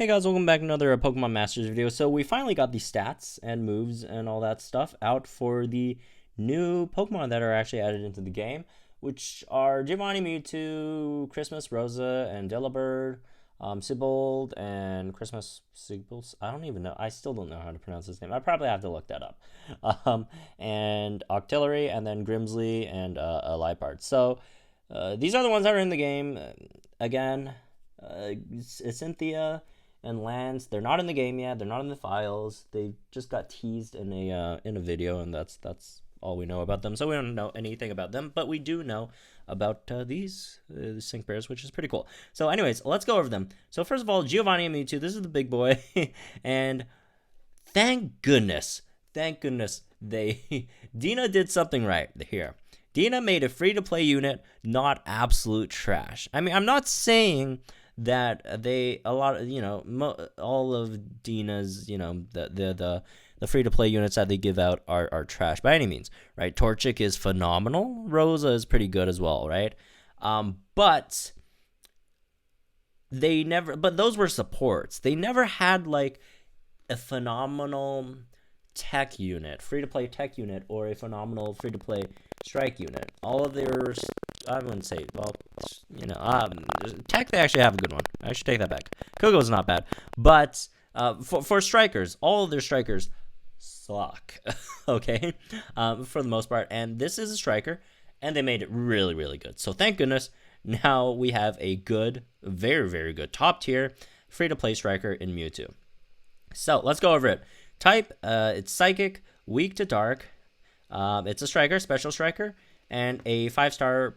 Hey guys, welcome back to another Pokemon Masters video. So we finally got the stats and moves and all that stuff out for the new Pokemon that are actually added into the game, which are Giovanni, Mewtwo, XMas Rosa, and Delibird, Siebold and XMas Siebold. I don't even know. I still don't know how to pronounce his name. I probably have to look that up. And Octillary, and then Grimsly and a Liepard. So these are the ones that are in the game. Again, Cynthia and Lance, they're not in the game yet. They're not in the files. They just got teased in a video, and that's all we know about them. So we don't know anything about them, but we do know about these sync pairs, which is pretty cool. So anyways, let's go over them. So first of all, Giovanni and Mewtwo, this is the big boy. And thank goodness they Dina did something right here. Dina made a free-to-play unit, not absolute trash. I mean, I'm not saying that all of Dina's, the free-to-play units that they give out are trash by any means, right? Torchic is phenomenal. Rosa is pretty good as well, right? But those were supports. They never had like a phenomenal tech unit, free-to-play tech unit, or a phenomenal free-to-play strike unit. All of their, I wouldn't say, well, tech, they actually have a good one. I should take that back. Kogo's not bad, but for strikers, all of their strikers suck. Okay, for the most part, and this is a striker, and they made it really, really good. So thank goodness, now we have a good, very, very good top tier free-to-play striker in Mewtwo. So let's go over it. Type, it's Psychic, weak to Dark. It's a striker, special striker, and a 5-star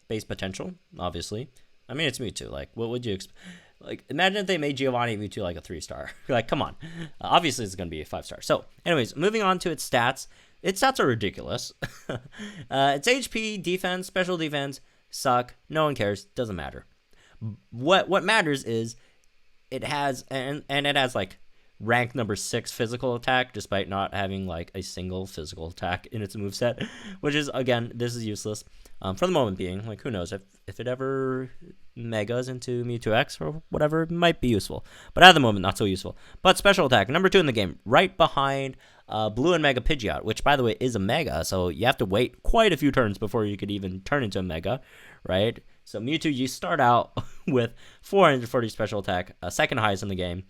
base potential, obviously. I mean, it's Mewtwo. Like, what would you expect? Like, imagine if they made Giovanni and Mewtwo like a 3-star. Like, come on. Obviously, it's going to be a 5-star. So, anyways, moving on to its stats. Its stats are ridiculous. Its HP, defense, special defense, suck. No one cares. Doesn't matter. What matters is it has, and it has, like, rank number 6 physical attack, despite not having like a single physical attack in its moveset, which is, again, this is useless for the moment being. Like, who knows if it ever megas into Mewtwo X or whatever, it might be useful, but at the moment not so useful. But special attack number 2 in the game, right behind Blue and Mega Pidgeot, which by the way is a mega, so you have to wait quite a few turns before you could even turn into a mega, right? So Mewtwo, you start out with 440 special attack, second highest in the game.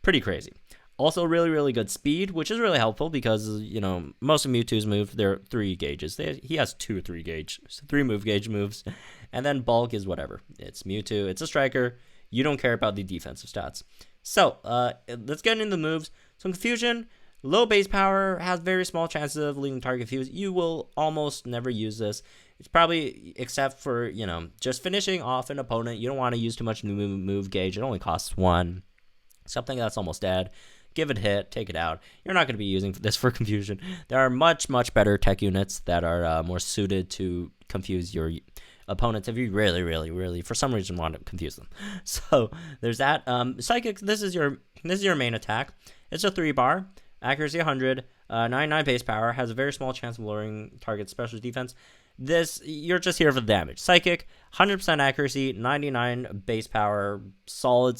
Pretty crazy. Also, really, really good speed, which is really helpful because, most of Mewtwo's moves, they're 3 gauges. He has 2 3 move gauge moves. And then bulk is whatever. It's Mewtwo. It's a striker. You don't care about the defensive stats. So, let's get into the moves. So, Confusion, low base power, has very small chances of leaving target confused. You will almost never use this. It's probably, except for, just finishing off an opponent. You don't want to use too much move gauge. It only costs 1. Something that's almost dead. Give it a hit, take it out. You're not going to be using this for confusion. There are much, much better tech units that are more suited to confuse your opponents if you really, really, really, for some reason, want to confuse them. So there's that. Psychic, this is your main attack. It's a 3-bar, accuracy 100, 99 base power, has a very small chance of lowering target special defense. This, you're just here for the damage. Psychic, 100% accuracy, 99 base power, solid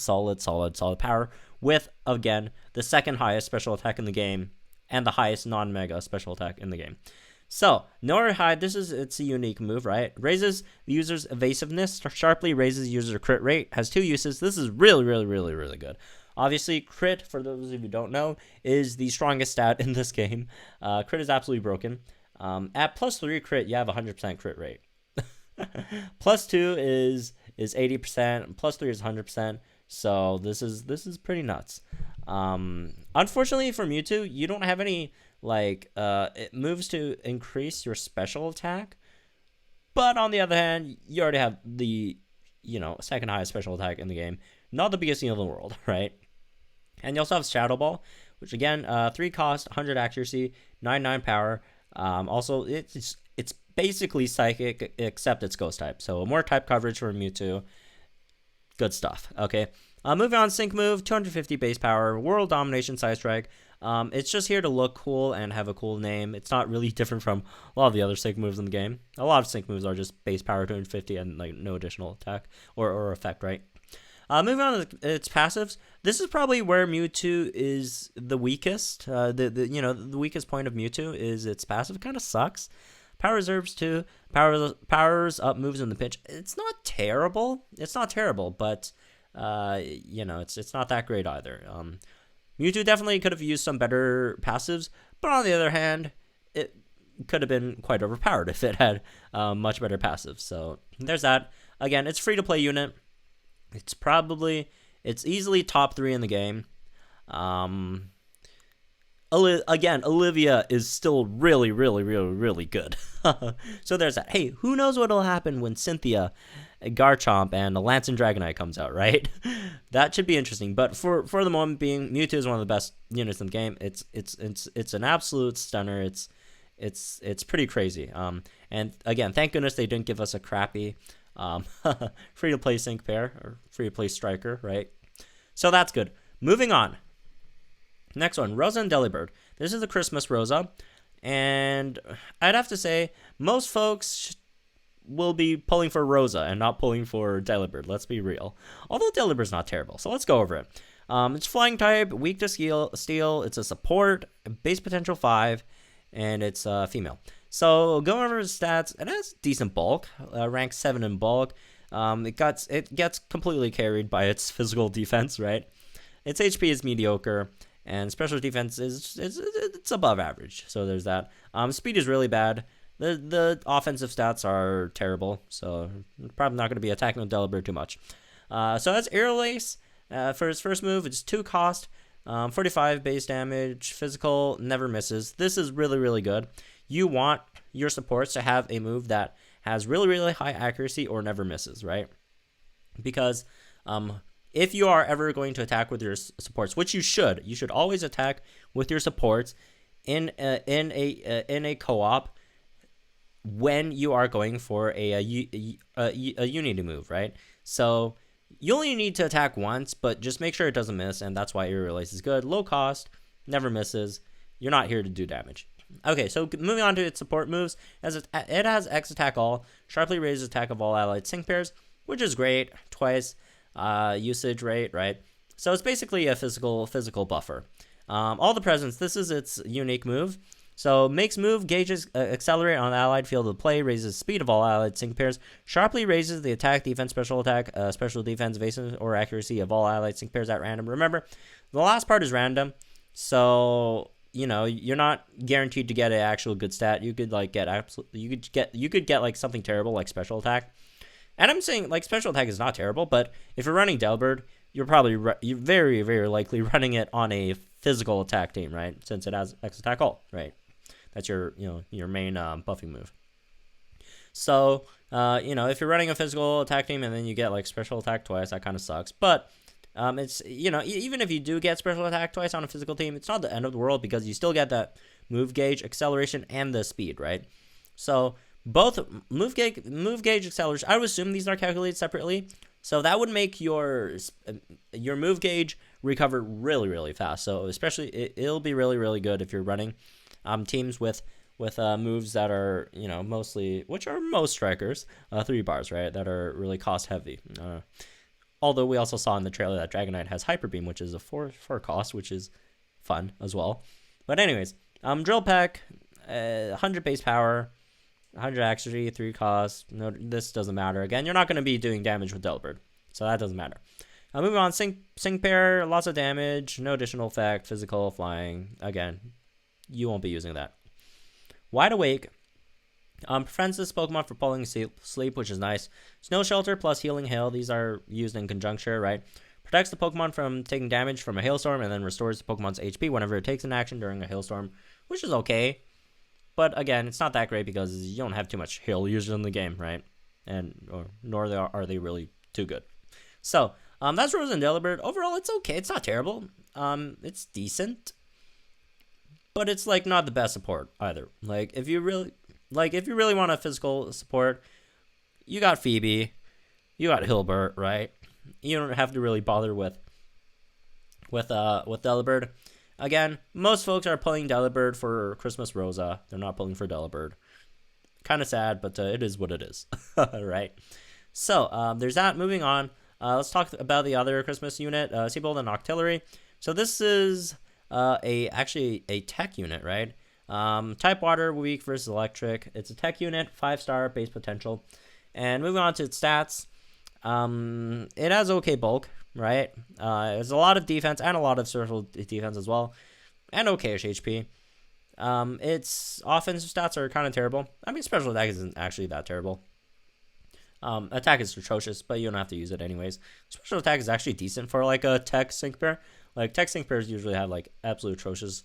power, with, again, the second highest special attack in the game, and the highest non-mega special attack in the game. So, Nor Hide, it's a unique move, right? Raises the user's evasiveness, sharply raises user crit rate, has 2 uses. This is really, really, really, really good. Obviously, crit, for those of you who don't know, is the strongest stat in this game. Crit is absolutely broken. At +3 crit, you have 100% crit rate. +2 is 80%, +3 is 100%. So this is pretty nuts. Unfortunately for Mewtwo, you don't have any it moves to increase your special attack. But on the other hand, you already have the second highest special attack in the game. Not the biggest deal in the world, right? And you also have Shadow Ball, which again, 3 cost, 100 accuracy, 99 power. Also, it's basically Psychic, except it's Ghost type. So more type coverage for Mewtwo. Good stuff. Okay. Moving on, Sync move, 250 base power, World Domination Side Strike. It's just here to look cool and have a cool name. It's not really different from a lot of the other Sync moves in the game. A lot of Sync moves are just base power 250 and like no additional attack or effect, right? Moving on to its passives. This is probably where Mewtwo is the weakest. The weakest point of Mewtwo is its passive. It kind of sucks. Power reserves too. Powers up moves in the pitch. It's not terrible. It's not terrible, but it's not that great either. Mewtwo definitely could have used some better passives, but on the other hand, it could have been quite overpowered if it had much better passives. So there's that. Again, it's free to play unit. It's easily top 3 in the game. Again, Olivia is still really, really, really, really good. So there's that. Hey, who knows what'll happen when Cynthia, Garchomp, and a Lance and Dragonite comes out, right? That should be interesting. But for the moment being, Mewtwo is one of the best units in the game. It's an absolute stunner. It's pretty crazy. And again, thank goodness they didn't give us a crappy free to play sync pair or free to play striker, right? So that's good. Moving on. Next one, Rosa and Delibird. This is the XMas Rosa, and I'd have to say most folks will be pulling for Rosa and not pulling for Delibird. Let's be real. Although Delibird's not terrible, so let's go over it. It's flying type, weak to steel. It's a support, base potential 5, and it's female. So going over its stats, it has decent bulk, rank 7 in bulk. It gets completely carried by its physical defense, right? Its HP is mediocre. And special defense it's above average, so there's that. Speed is really bad. The offensive stats are terrible, so probably not going to be attacking with Delibird too much. So that's Aerial Ace. For his first move, it's 2 cost, 45 base damage, physical, never misses. This is really, really good. You want your supports to have a move that has really, really high accuracy or never misses, right? Because if you are ever going to attack with your supports, which you should always attack with your supports in a co-op when you are going for a unity move, right? So you only need to attack once, but just make sure it doesn't miss, and that's why Aerial Ace is good. Low cost, never misses. You're not here to do damage. Okay, so moving on to its support moves, it has X attack all, sharply raises attack of all allied sync pairs, which is great. Twice. Usage rate, right? So it's basically a physical buffer. All the presence, this is its unique move. So makes move, gauges accelerate on the allied field of play, raises speed of all allied sync pairs, sharply raises the attack, defense, special attack, special defense, evasive, or accuracy of all allied sync pairs at random. Remember, the last part is random, so you're not guaranteed to get an actual good stat. You could get like something terrible like special attack. And I'm saying, like, special attack is not terrible, but if you're running Delibird, you're very, very likely running it on a physical attack team, right? Since it has X attack all, right? That's your main buffing move. So, if you're running a physical attack team and then you get, like, special attack twice, that kind of sucks. But it's, even if you do get special attack twice on a physical team, it's not the end of the world because you still get that move gauge, acceleration, and the speed, right? So both move gauge, acceleration, I would assume these are calculated separately. So that would make your move gauge recover really, really fast. So especially it'll be really, really good if you're running teams with moves that are which are most strikers 3 bars, right? That are really cost heavy. Although we also saw in the trailer that Dragonite has Hyper Beam, which is a 4 cost, which is fun as well. But anyways, Drill Peck, 100 base power, 100 accuracy, 3 cost. No, this doesn't matter. Again, you're not going to be doing damage with Delibird, so that doesn't matter. Moving on, sync pair, lots of damage, no additional effect, physical, flying. Again, you won't be using that. Wide Awake prevents this Pokemon from pulling sleep, which is nice. Snow Shelter plus Healing Hail, these are used in conjuncture, right? Protects the Pokemon from taking damage from a hailstorm and then restores the Pokemon's HP whenever it takes an action during a hailstorm, which is okay. But again, it's not that great because you don't have too much hail users in the game, right? Nor are they really too good. So that's Rosa and Delibird. Overall, it's okay. It's not terrible. It's decent, but it's like not the best support either. Like if you really want a physical support, you got Phoebe, you got Hilbert, right? You don't have to really bother with Delibird. Again, most folks are pulling Delibird for XMas Rosa. They're not pulling for Delibird. Kind of sad, but it is what it is, right? So there's that. Moving on, Let's talk about the other Christmas unit, Siebold and Octillery. So this is actually a tech unit, right? Type water, weak versus electric. It's a tech unit, 5-star base potential. And moving on to its stats, it has okay bulk, right? There's a lot of defense and a lot of special defense as well, and okay-ish HP. Its offensive stats are kind of terrible. I mean, special attack isn't actually that terrible. Attack is atrocious, but you don't have to use it anyways. Special attack is actually decent for like a tech sync pair. Like tech sync pairs usually have like absolute atrocious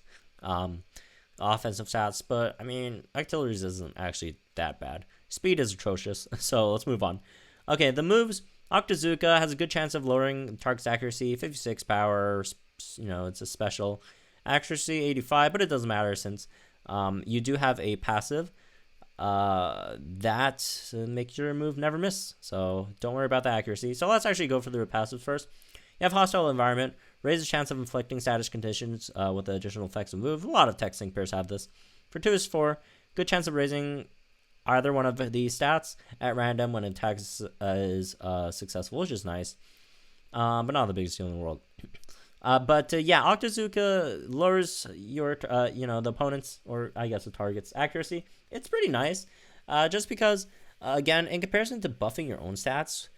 offensive stats, but I mean, Octillary's isn't actually that bad. Speed is atrocious, so let's move on. Okay, the moves. Octazooka has a good chance of lowering target's accuracy, 56 power. You know, it's a special. Accuracy 85, but it doesn't matter since you do have a passive that makes your move never miss. So don't worry about the accuracy. So let's actually go for the passives first. You have hostile environment, raises chance of inflicting status conditions with the additional effects of move. A lot of tech sync pairs have this. For 2 is 4, good chance of raising either one of these stats at random when attack is successful, which is nice, but not the biggest deal in the world. Yeah, Octazooka lowers your, the opponent's, or I guess the target's accuracy. It's pretty nice, just because, again, in comparison to buffing your own stats,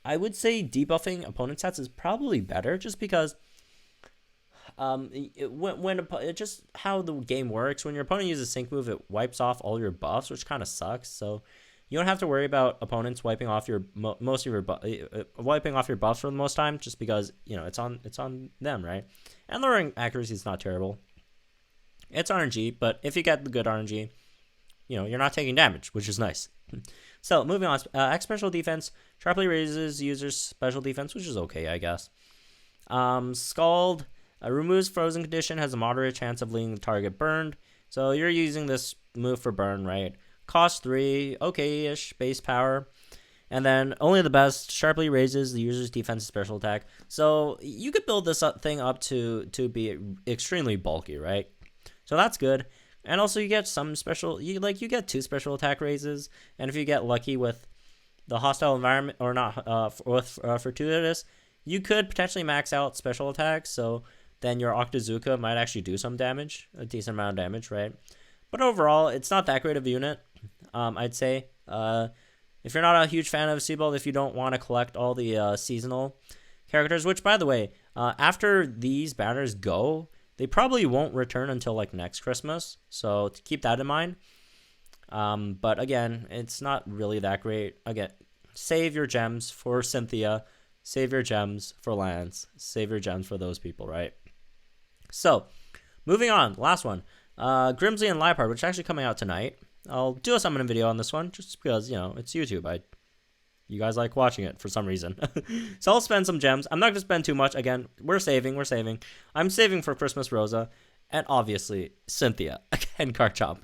I would say debuffing opponent stats is probably better, just because, just how the game works, when your opponent uses sync move, it wipes off all your buffs, which kind of sucks, so you don't have to worry about opponents wiping off your buffs for the most time, just because it's on them, right? And lowering accuracy is not terrible. It's RNG, but if you get the good RNG, you're not taking damage, which is nice. So moving on, X special defense sharply raises user's special defense, which is okay, I guess. Scald removes frozen condition, has a moderate chance of leaving the target burned. So you're using this move for burn, right? Cost 3, okay-ish, base power. And then only the best sharply raises the user's defense special attack. So you could build this thing up to be extremely bulky, right? So that's good. And also you get some special, you get 2 special attack raises. And if you get lucky with the hostile environment, or not, with fortuitous, you could potentially max out special attacks. So then your Octazooka might actually do some damage, a decent amount of damage, right? But overall, it's not that great of a unit, I'd say. If you're not a huge fan of Siebold, if you don't want to collect all the seasonal characters, which, by the way, after these banners go, they probably won't return until, like, next Christmas. So to keep that in mind. But, again, it's not really that great. Again, save your gems for Cynthia. Save your gems for Lance. Save your gems for those people, right? So, moving on. Last one. Grimsly and Liepard, which is actually coming out tonight. I'll do a summoning video on this one, just because, it's YouTube. You guys like watching it for some reason. So I'll spend some gems. I'm not going to spend too much. Again, we're saving. I'm saving for XMas Rosa, and obviously, Cynthia. Again, Garchomp.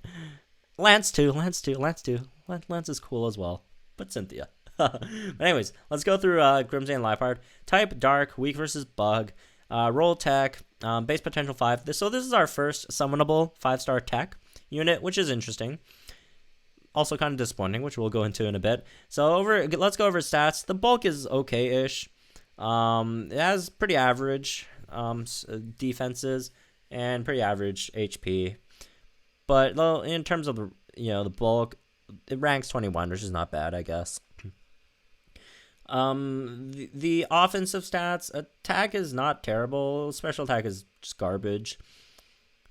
Lance too. Lance is cool as well, but Cynthia. But anyways, let's go through Grimsly and Liepard. Type, Dark, Weak versus Bug. Roll Tech, base potential 5. So this is our first summonable 5-star tech unit, which is interesting. Also kind of disappointing, which we'll go into in a bit. So let's go over stats. The bulk is okay-ish. It has pretty average defenses and pretty average HP. But in terms of the bulk, it ranks 21, which is not bad, I guess. The offensive stats, attack is not terrible. Special attack is just garbage.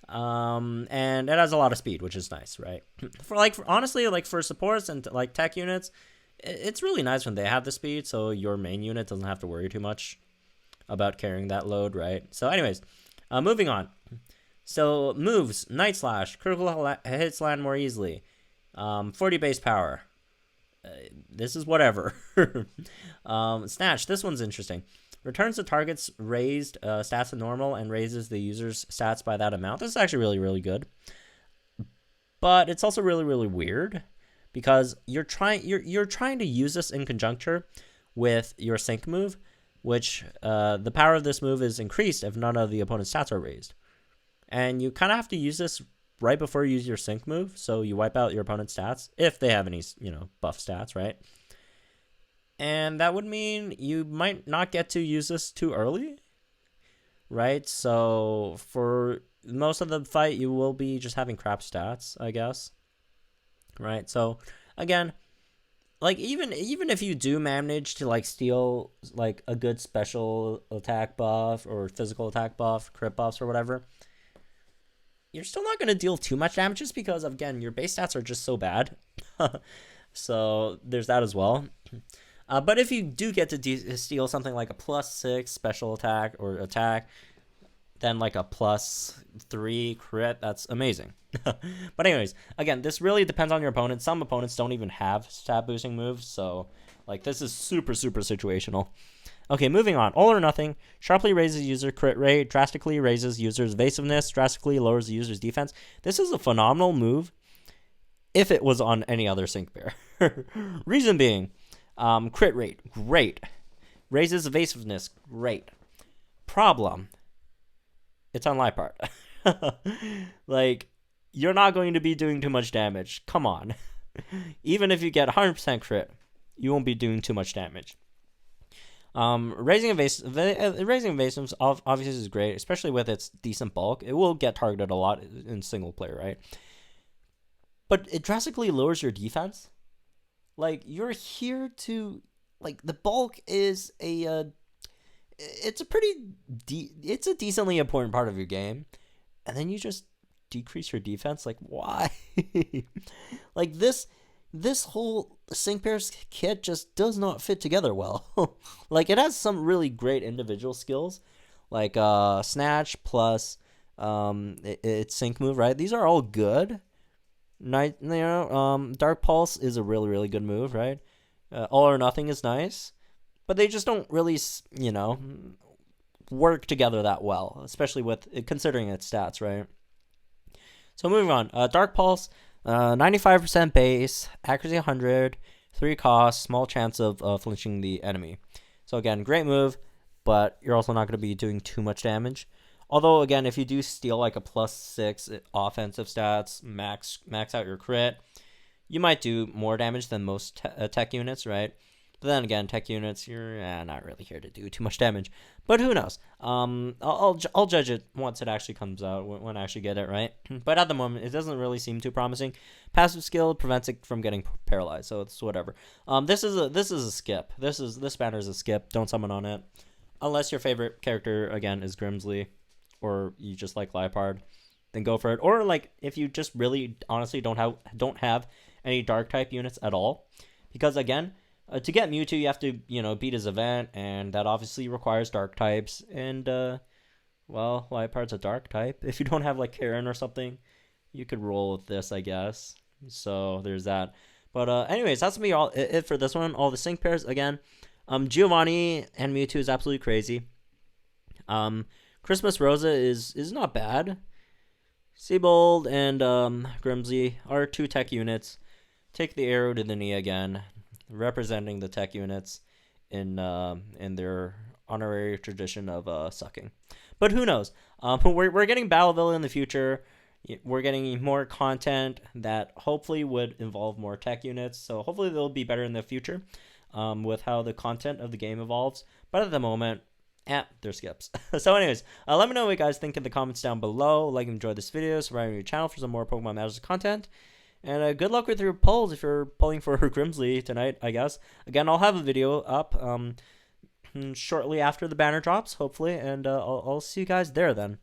And it has a lot of speed, which is nice, right? Honestly, for supports and tech units, it's really nice when they have the speed, so your main unit doesn't have to worry too much about carrying that load, right? So anyways, moving on. So moves, Night Slash, critical hits land more easily. 40 base power. This is whatever. Snatch, this one's interesting. Returns the target's raised stats to normal and raises the user's stats by that amount. This is actually really, really good. But it's also really, really weird because you're trying to use this in conjuncture with your sync move, which the power of this move is increased if none of the opponent's stats are raised. And you kind of have to use this right before you use your sync move, so you wipe out your opponent's stats if they have any, buff stats, right? And that would mean you might not get to use this too early, right? So for most of the fight, you will be just having crap stats, I guess, right? So again, like even if you do manage to like steal like a good special attack buff or physical attack buff, crit buffs or whatever, you're still not going to deal too much damage just because, again, your base stats are just so bad. So there's that as well. But if you do get to steal something like a +6 special attack or attack, then like a +3 crit, that's amazing. But anyways, again, this really depends on your opponent. Some opponents don't even have stat boosting moves, so like this is super situational. Okay, moving on. All or Nothing sharply raises user crit rate, drastically raises user's evasiveness, drastically lowers the user's defense. This is a phenomenal move if it was on any other sync pair. Reason being, crit rate, great. Raises evasiveness, great. Problem, it's on Liepard. Like, you're not going to be doing too much damage. Come on. Even if you get 100% crit, you won't be doing too much damage. Raising evasives obviously is great, especially with its decent bulk. It will get targeted a lot in single player, right? But it drastically lowers your defense. Like, you're here to, like, the bulk is it's a decently important part of your game, and then you just decrease your defense. Like, why? Like, this whole sync pairs kit just does not fit together well. Like, it has some really great individual skills, like snatch plus its sync move, right? These are all good. Dark Pulse is a really good move, right? All or Nothing is nice, but they just don't really, work together that well, especially with considering its stats, right? So moving on, Dark Pulse, 95% base, accuracy 100, 3 cost, small chance of flinching the enemy. So again, great move, but you're also not going to be doing too much damage. Although, again, if you do steal like a +6 offensive stats, max out your crit, you might do more damage than most tech units, right? But then again, tech units, you're not really here to do too much damage. But who knows? I'll judge it once it actually comes out, when I actually get it, right? But at the moment, it doesn't really seem too promising. Passive skill prevents it from getting paralyzed, so it's whatever. This is a skip. This banner is a skip. Don't summon on it, unless your favorite character again is Grimsly, or you just like Liepard, then go for it. Or like if you just really honestly don't have any dark type units at all, because again, to get Mewtwo you have to beat his event, and that obviously requires dark types. And well, Liepard's a dark type. If you don't have like Karen or something, you could roll with this, I guess. So there's that. But anyways, that's gonna be it for this one. All the sync pairs again. Giovanni and Mewtwo is absolutely crazy. XMas Rosa is not bad. Siebold and Grimsly are 2 tech units. Take the arrow to the knee again, representing the tech units in their honorary tradition of sucking. But who knows? We're getting Battleville in the future. We're getting more content that hopefully would involve more tech units. So hopefully they'll be better in the future with how the content of the game evolves. But at the moment, they're skips. So anyways, let me know what you guys think in the comments down below. Like and enjoy this video, subscribe to your channel for some more Pokemon Masters content. And good luck with your polls if you're polling for Grimsly tonight, I guess. Again, I'll have a video up shortly after the banner drops, hopefully. And I'll see you guys there then.